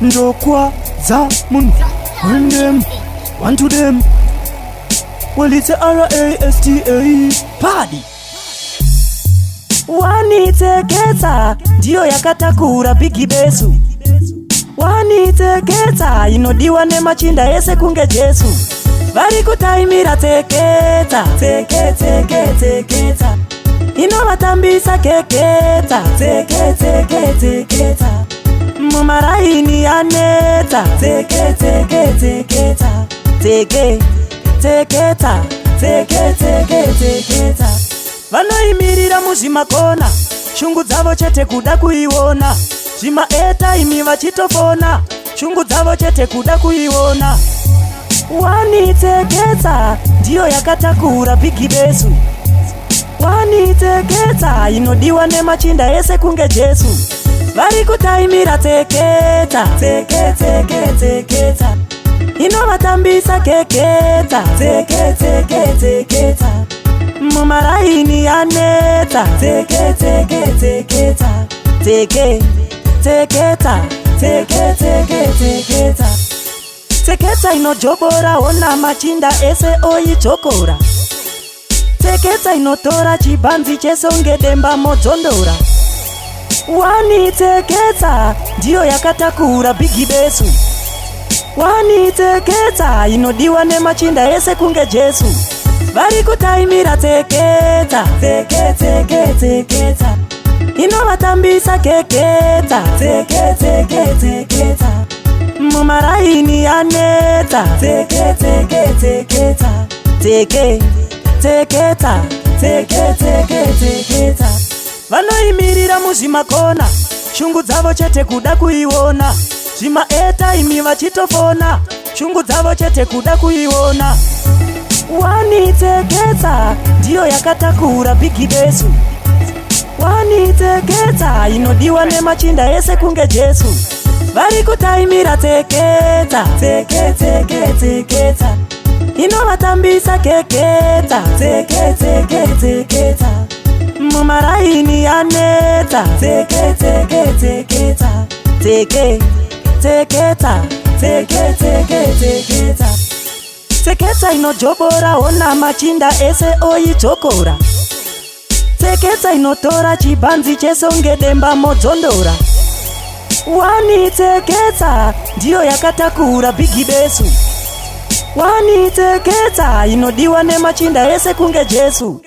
ndokwa za mun when them one to them. Well, it's a RASTA party. Waniteketa ndio yakatakura bigi besu. Waniteketa inodiwa ne machinda ese kunge Jesu. Vari kutaimira teketa, teketa. Inovatambisa keketa, teketa. Mumaraini aneta, teketa. Teketa. Vanoimirira muzvimakona, shungu dzavo chete kuda kuiona. Zvimaeta imi vachitofona, shungu dzavo chete kuda kuiona. Waniteketa ndiyo yakatakura bigi besu. Waniteketa inodiwa ne machinda ese kunge Jesu. Vari kutaimira teketa, inovatambisa keketa, teketa. Mumaraini aneta, teketa. Teketa inojobora ona machinda ese oichokora. Teketa inotora chibanzi chesonge demba modzondora. Waniteketa ndiyo yakatakura bigi besu. Waniteketa inodiwa ne machinda ese kunge Jesu. Vari kutaimira teketa, inovatambisa keketa, teketa. Mumaraini aneta, teketa. Vanoimirira muzvimakona, shungu dzavo chete kuda kuiona. Zvimaeta imi vachitofona, shungu dzavo chete kuda kuiona. Waniteketa ndiyo yakatakura bigi besu. Waniteketa inodiwa ne machinda ese kunge Jesu. Vari kutaimira teketa, inovatambisa keketa, teketa. Mumaraini aneta, teketa. Teketa inojobora ona machinda ese oichokora. Teketa inotora chibanzi chesonge demba modzondora. Waniteketa ndiyo yakatakura bigi besu. Waniteketa inodiwa ne machinda ese kunge Jesu.